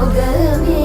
யோகமே.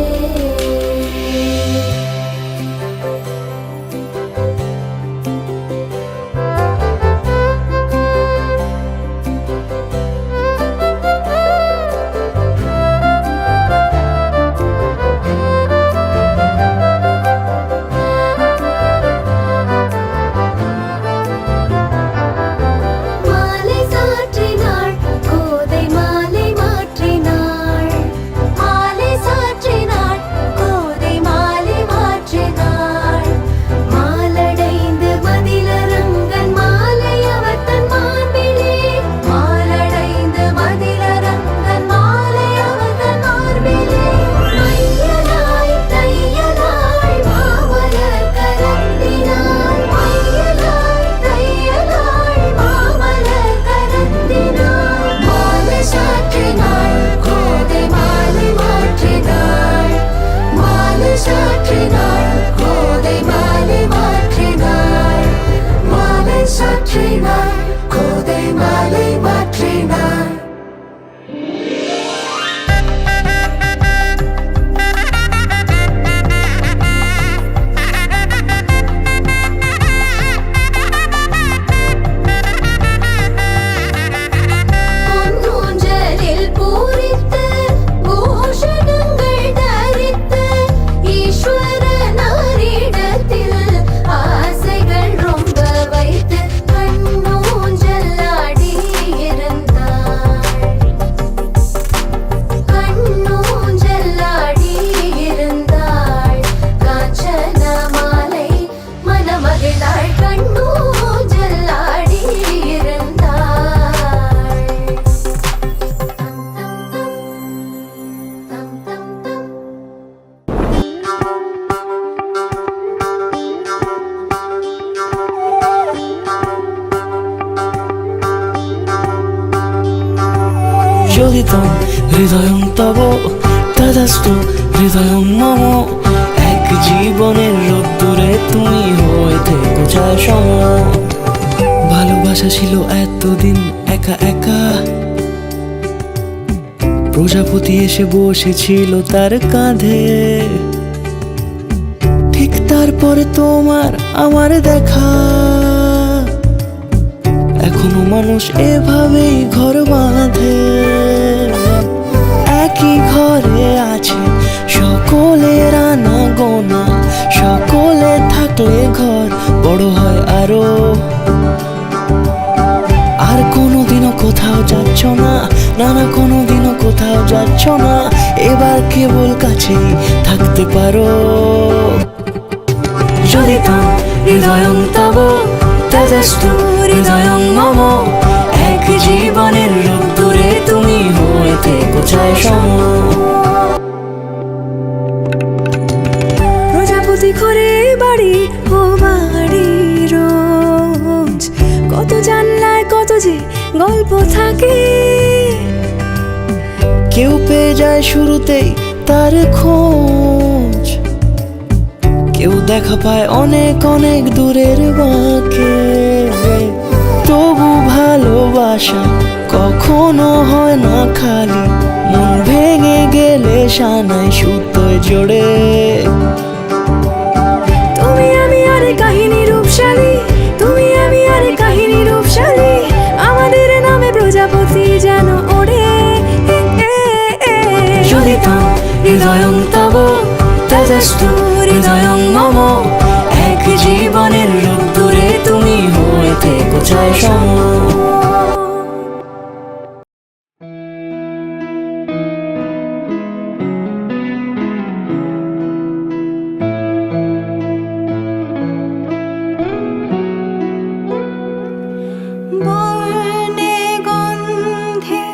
Joditam hridayam tavo tadastu hridayam mamo এক জীবনের রোদ্দুরে তুমি হয়ে থেকো চায় সম ভালোবাসা ছিল এতদিন একা একা প্রজাপতি এসে বসেছিল তার কাঁধে ঠিক তারপরে তোমার আমার দেখা এখনো মানুষ এভাবেই ঘর বাঁধে একই ঘরে আছে সকলের আনা গোনা সকলে থাকলে ঘর বড় হয় আরো আর কোনোদিনও কোথাও যাচ্ছ না না কোনোদিনও কোথাও যাচ্ছ না এবার কেবল কাছেই থাকতে পারো যদি তাম হৃদয়ং তব তদস্তু হৃদয়ং মম এক জীবনের রোদ্দুরে তুমি হয়ে থেকো চায় সম প্রজাপতি ঘরে বাড়ি ও বাড়ি রোজ কত জানলায় কত যে গল্প থাকে কেউ পেয়ে যায় শুরুতেই তার খোঁজ কেউ দেখা পায় অনেক অনেক দূরের বাঁকে তবু ভালোবাসা কখনো হয় না খালি মন ভেঙে গেলে সানাই সুতোয় জোড়ে তুমি আমি আরে কাহিনী রূপশালী তুমি আমি আরে কাহিনী রূপশালী আমাদের নামে প্রজাপতি যেন ওড়ে যদি তাম হৃদয়ং তব তদস্তু হৃদয়ং মম এক জীবনের রোদ্দুরে তুমি হয়ে থেকো চায় সম বর্ণে গন্ধে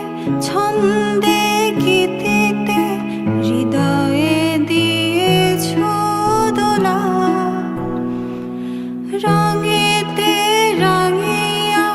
ছন্দে গীতিতে হৃদয়ে দিয়েছ দোলা রঙেতে রাঙিয়া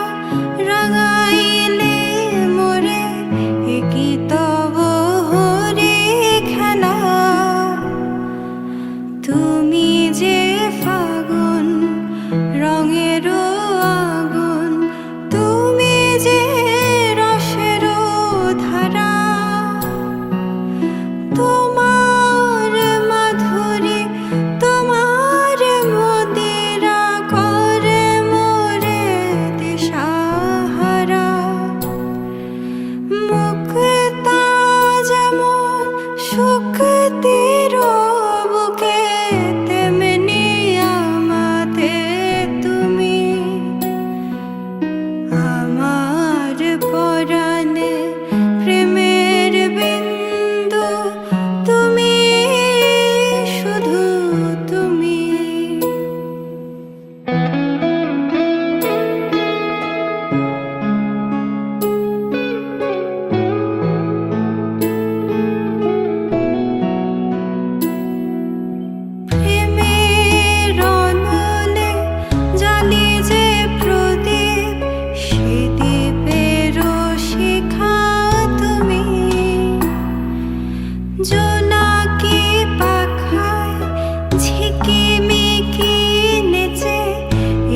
শক্তির বুকে তেমনি আমাদের তুমি, আমার পরাণে প্রেমের বিন্দু তুমি, শুধু তুমি। প্রেমের অনলে জ্বালি যে প্রদীপ, সে দ্বীপেরও শিখা তুমি। জোনাকি পাখায় ঝিকিমিকি নেচে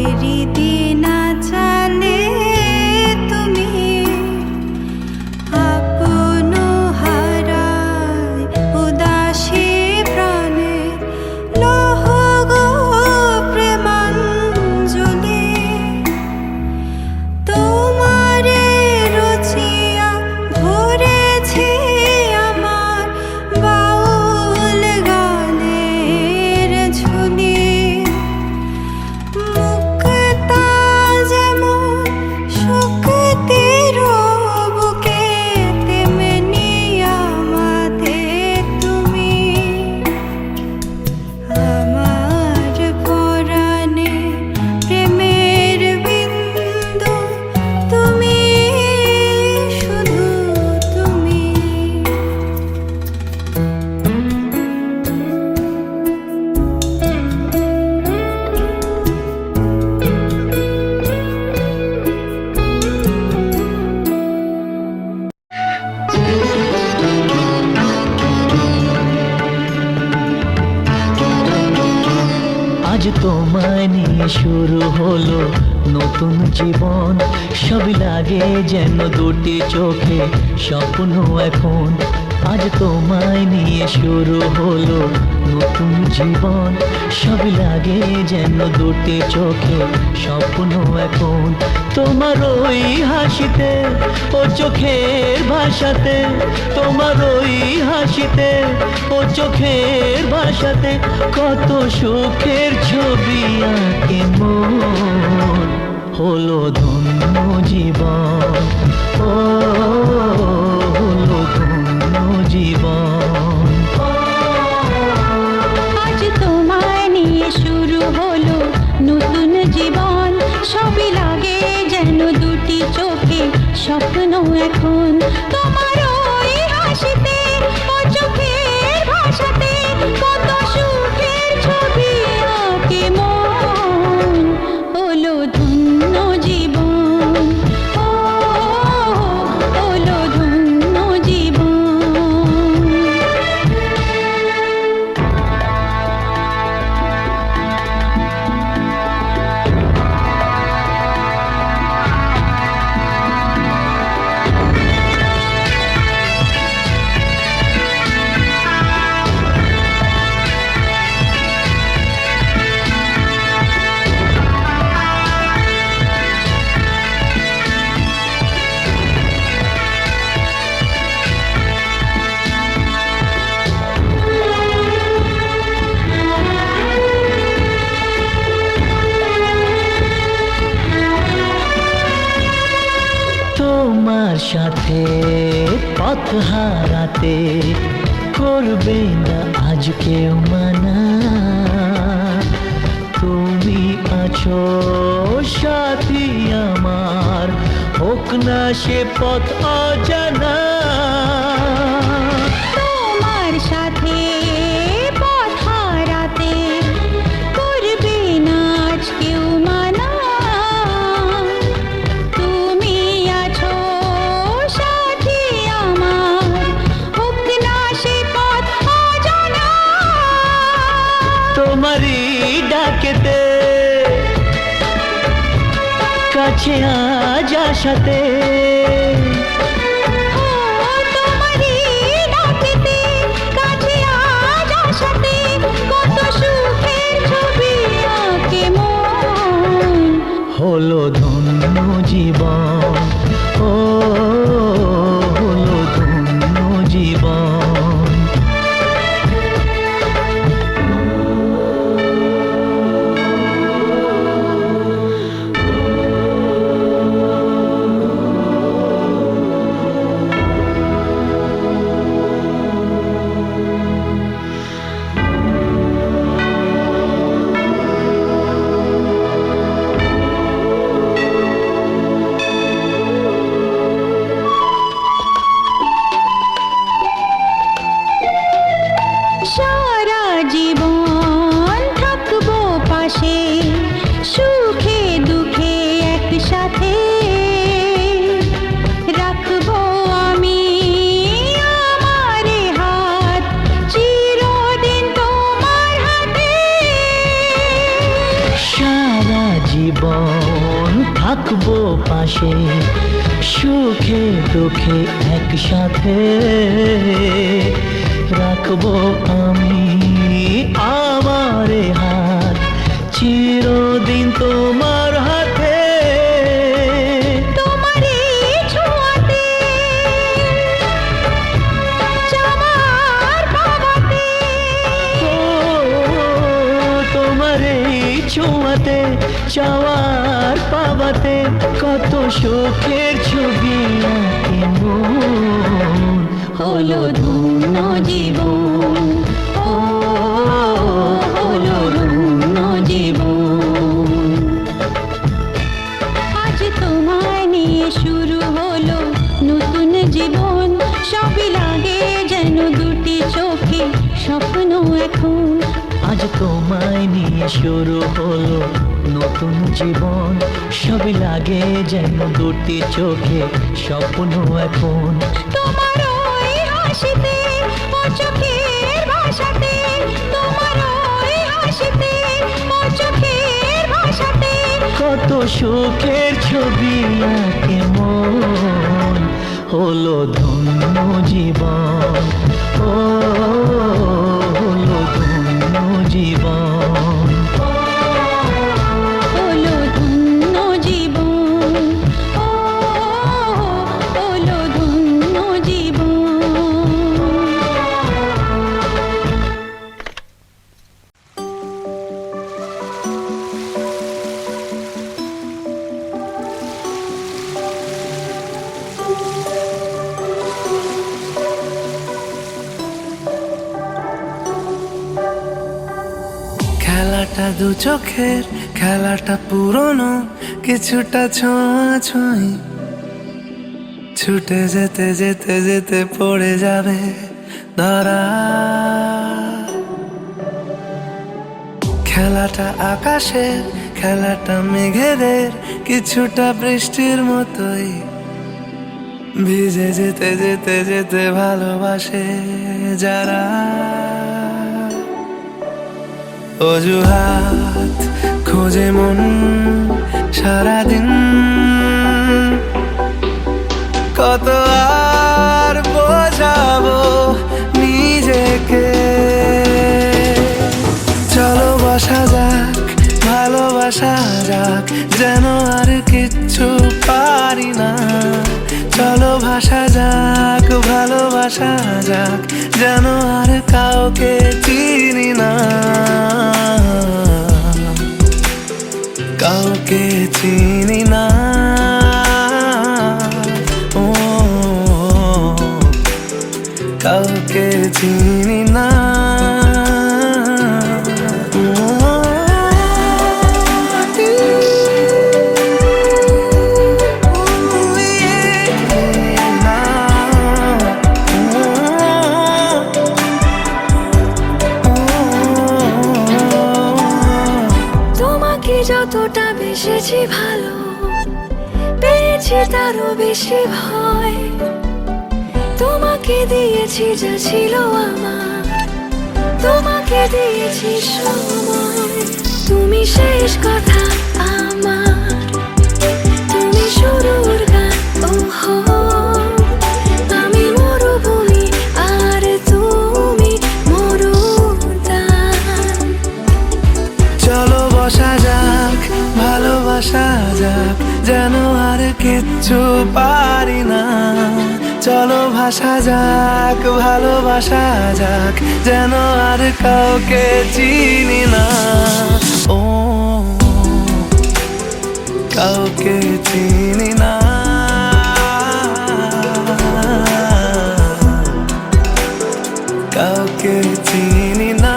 এরি দিনা চালে তুমি। আপন হারায় উদাসী প্রাণে লহ গো প্রেমাঞ্জলি। তোমারে রচিয়া ভরেছি আমার বাউল গানের ঝুলি। মুক্তা যেমন শক্তির বুকে তেমনি আমাদের তুমি, আমার পরাণে প্রেমের বিন্দু তুমি, শুধু তুমি। আজ তোমায় নিয়ে শুরু হলো নতুন জীবন, সব লাগে যেন দুটি চোখে স্বপ্ন এখন। আজ তোমায় নিয়ে শুরু হলো নতুন জীবন, সব লাগে যেন দুটি চোখে স্বপ্ন এখন। তোমার ওই হাসিতে ও চোখের ভাষাতে, তোমার ওই হাসিতে ও চোখের ভাষাতে কত সুখের ছবি আঁকে মন। হলো ধন্য জীবন, ও হলো ধন্য জীবন। আজ তোমায় নিয়ে শুরু হলো নতুন জীবন, সবই লাগে যেন দুটি চোখে স্বপ্ন এখন। তোমার ওই হাসিতে ও চোখের ভাষাতে কত সুখের ছবি আঁকে মন। হলো ধন্য জীবন, ও হলো ধন্য জীবন। তোমার সাথে পথ হারাতে করবে না আজ কেউ মানা। তুমি আছো সাথী আমার, হোক না সে পথ অজানা। তোমার সাথে পথ হারাতে করবে না আজ কেউ মানা। তুমি আছো সাথী আমার, হোক না সে পথ অজানা। তোমারই ডাকেতে কাছে আজ আসাতে, তোমারই ডাকেতে কাছে আজ আসাতে কত সুখের ছবি আঁকে মন। হলো ধন্য জীবন, ও হলো ধন্য জীবন। পাশে, সুখে দুঃখে একসাথে রাখবো আমি আমার এ হাত চিরদিন তোমার হাতে। তোমার এই ছোঁয়াতে, চাওয়ার পাওয়াতে, ও তোমার এই ছোঁয়াতে, চাওয়ার পাওয়াতে কত সুখের ছবি আঁকে মন। হলো ধন্য জীবন, ও হলো ধন্য জীবন। আজ তোমায় নিয়ে শুরু হলো নতুন জীবন, সবই লাগে যেন দুটি চোখে স্বপ্ন এখন। আজ তোমায় নিয়ে শুরু হলো নতুন জীবন, সবই লাগে যেন দুটি চোখে স্বপ্ন এখন। তোমার ওই হাসিতে, ও চোখের ভাষাতে, তোমার ওই হাসিতে, ও চোখের ভাষাতে কত সুখের ছবি আঁকে মন। হলো ধন্য জীবন, ও হলো ধন্য জীবন। হলো ধন্য জীবন, ও হলো ধন্য জীবন। খেলাটা দু চোখের, খেলাটা পুরনো, কিছুটা ছোঁয়াছুঁই, ছুটে যেতে যেতে যেতে পড়ে যাবে ধরা। খেলাটা আকাশের, খেলাটা মেঘেদের, কিছুটা বৃষ্টির মতোই, ভিজে যেতে যেতে যেতে ভালোবাসে যারা। অজুহাত খোঁজে মন সারাদিন, কত আর বোঝাবো নিজেকে। চলো বসা যাক, ভালোবাসা যাক, যেন আর কিচ্ছু পারি না। চলো ভাষা যাক, ভালোবাসা যাক, যেন আর কাউকে চিনি না। কাউকে চিনি না, ও কাউকে চিনি না। তোমাকে যতটা বেসেছি ভালো, পেয়েছি তারও বেশি ভয়। তোমাকে দিয়েছি যা ছিল আমার, তোমাকে দিয়েছি সময়। তুমি শেষ কথা আমার, তুমি শুরুর গান, ওহো। আমি মরুভূমি আর তুমি মরুদ্যান। চলো বসা যাক, ভালোবাসা যাক, যেন আর কিচ্ছু পারি না। চলো ভাষা যাক, ভালোবাসা যাক, যেন আর কাউকে চিনি না। ও কাউকে চিনি না, কাউকে চিনি না।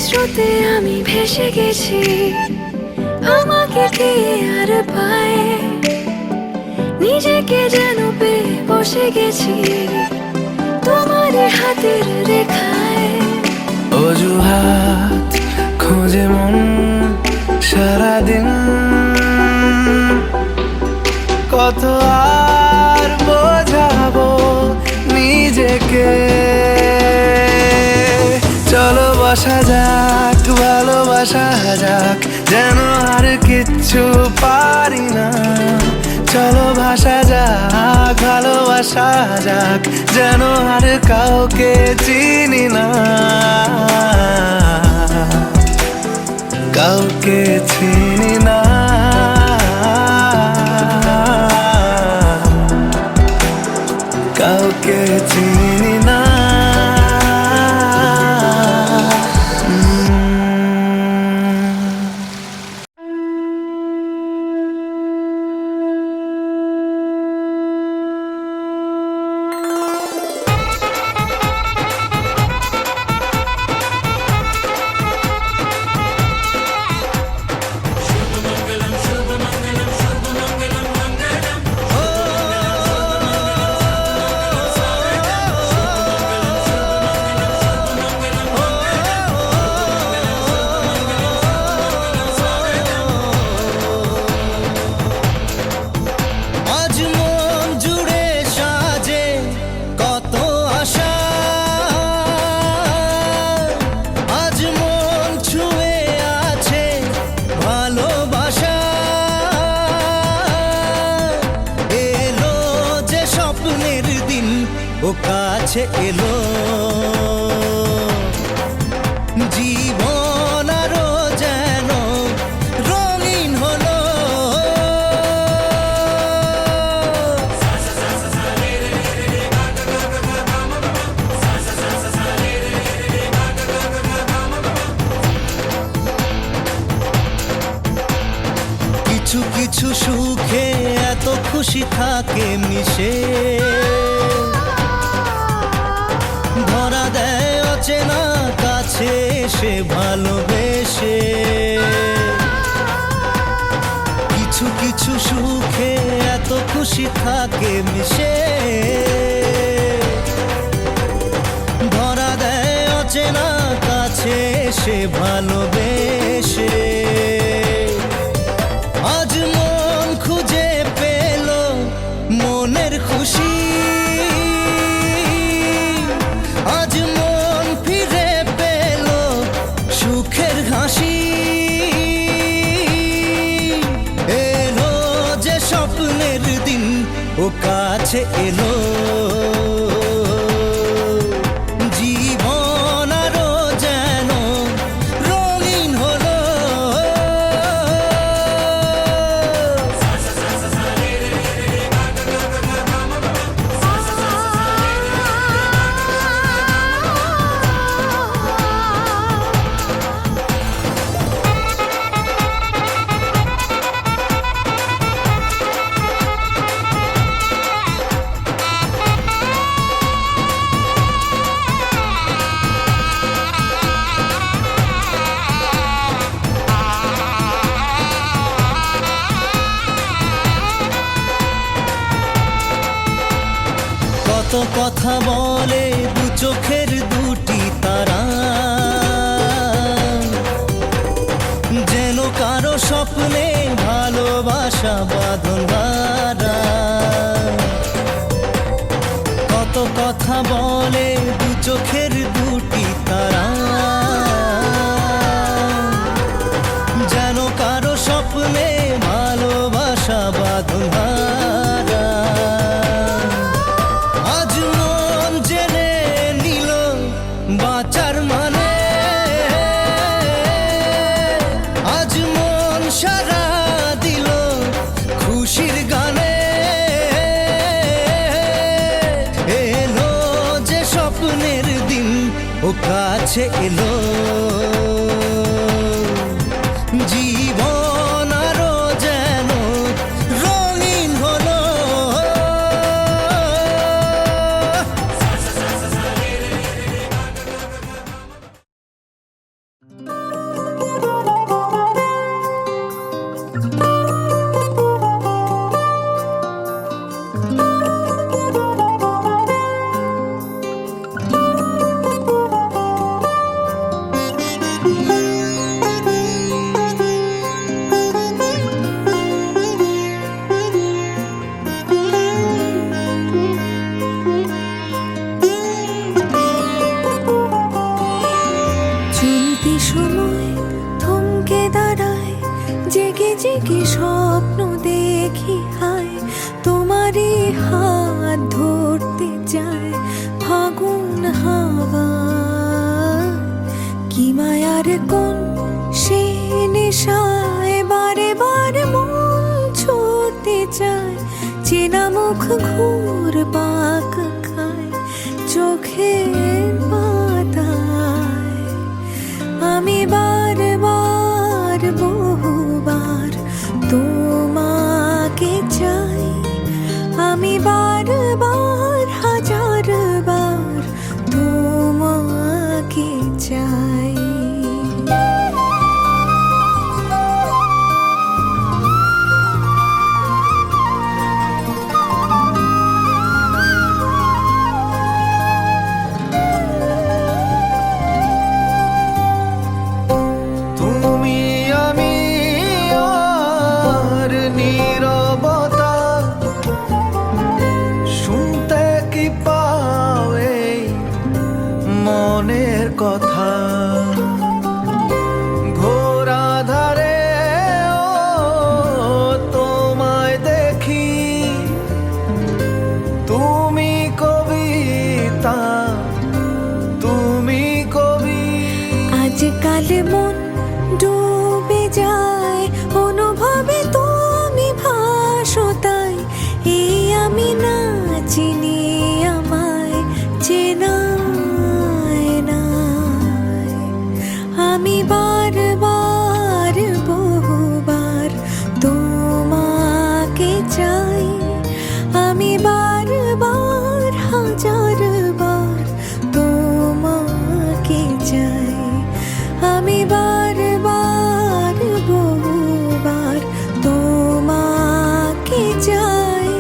স্রোতে আমি ভেসে গেছি, আমাকে কে আর পায়। নিজেকে যেন পেয়ে বসে গেছি তোমার হাতের রেখায়। অজুহাত খোঁজে মন সারাদিন কত আর বোঝাবো নিজেকে। চলো বসা যাক, ভালোবাসা যাক, যেন আর কিচ্ছু পারি না। চলো ভাসা যাক, ভালোবাসা যাক, যেন আর কাউকে চিনি না, কাউকে চিনি না, কাউকে চিনি না। আজ মন জুড়ে সাজে কত আশা, আজ মন ছুঁয়ে আছে ভালোবাসা। এলো যে স্বপ্নের দিন, ও কাছে এলো জীবন আরো যেন রঙিন হলো। কিছু কিছু সুখে এত খুশি থাকে মিশে, ধরা দেয় অচেনা কাছে সে ভালোবেসে। কিছু কিছু সুখে এত খুশি থাকে মিশে, ধরা দেয় অচেনা কাছে সে ভালোবেসে। আজ মন খুঁজে পেল মনের খুশি, আজ মন ফিরে পেল সুখের হাসি। এলো যে স্বপ্নের দিন, ও কাছে এলো জীবন আরো যেন রঙিন হলো। কত কথা বলে দু চোখের দুটি তারা, যেন কারো স্বপ্নে ভালোবাসা বাঁধন বাঁধা। কত কথা বলে দু চোখের দুটি তারা, যেন কারো স্বপ্নে ভালোবাসা বাঁধন বাঁধা। আজ মন জেনে নিল বাঁচার মানে, আজ মন সারা দিল খুশির গানে। এলো যে স্বপ্নের দিন, ও কাছে এলো জীবন আরো যেন রঙিন হলো। ঘুর পাক খায় চোখের পাতায়। আমি বারবার বহুবার তোমাকে চাই, আমি বারবার হাজারবার তোমাকে চাই। তুমি আমি আর নীরবতা, শুনতে কি পাও এই মনের কথা। ঘোরা ধারে ও তোমায় দেখি, তুমি কবিতা, তুমি কবি। আজকাল মন ডুবে যায় অনুভবে, তুমি ভাসো তাই। এই আমি না চিনি আমায় চেনায় নাই। আমি বারবার বহুবার তোমাকে চাই, আমি বারবার হাজারবার তোমাকে চাই। আমি বারবার বহুবার তোমাকে চাই,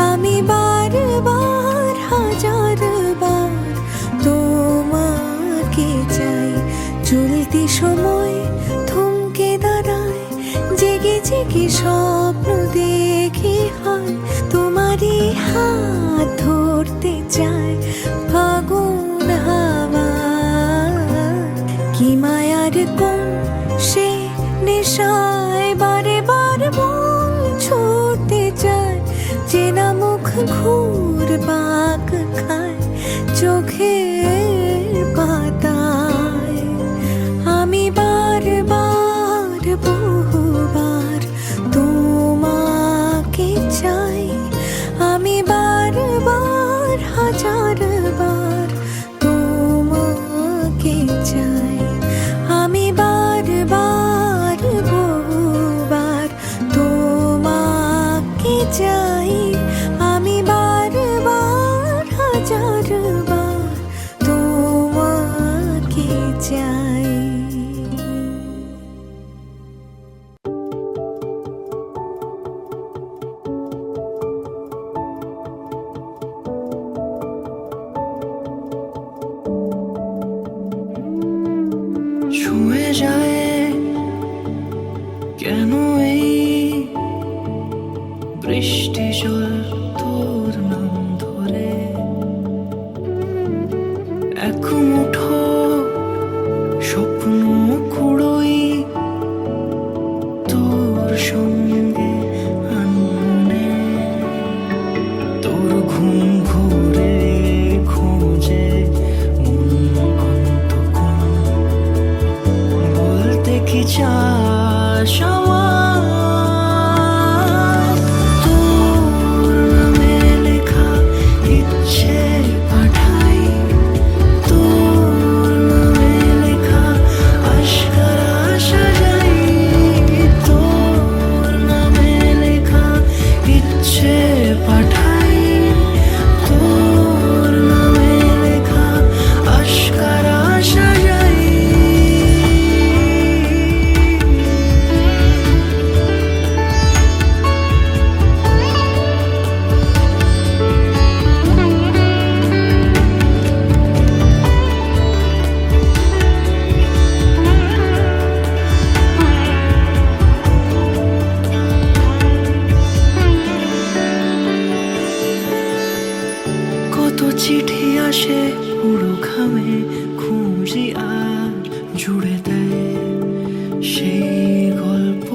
আমি বারবার হাজারবার তোমাকে চাই। চলতি সময় থমকে দাঁড়ায়, জেগে জেগে স্বপ্ন দেখি হয় তোমারই হাত ধরতে চায় ফাগুন হাওয়া। কি মায়ার কোন সে নেশায় বারে বার মন ছুটতে চায়, চেনা মুখ ঘুর পাক খায় চোখের পাতায়। আমি বারবার বহুবার তোমাকে চাই, আমি বারবার হাজারবার তোমাকে চাই। আমি বারবার বহুবার তোমাকে চাই, আমি বারবার হাজারবার তোমাকে চাই। ছুঁয়ে যায় কেন এই বৃষ্টি জল তোর নাম ধরে, এক মুঠো স্বপ্ন কুড়োই তোর সঙ্গে আনমনে। তোর ঘুম ঘুরে খোঁজে মন কন্তক্ষণ, বলতে কি চাস আমায়। তোর নামে লেখা ইচ্ছে পাঠাই, তোর নামে লেখা আশকারা সাজাই। তোর নামে লেখা ইচ্ছে পাঠাই, তোর নামে লেখা আশকারা সাজাই। কত চিঠি আসে পুরো ঘামে, খুঁজি আর জুড়ে দেয় সেই গল্প।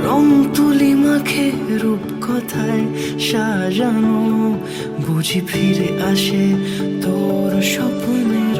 রং তুলি মাখে রূপ কথায় সাজানো, বুঝি ফিরে আসে তোর স্বপ্নের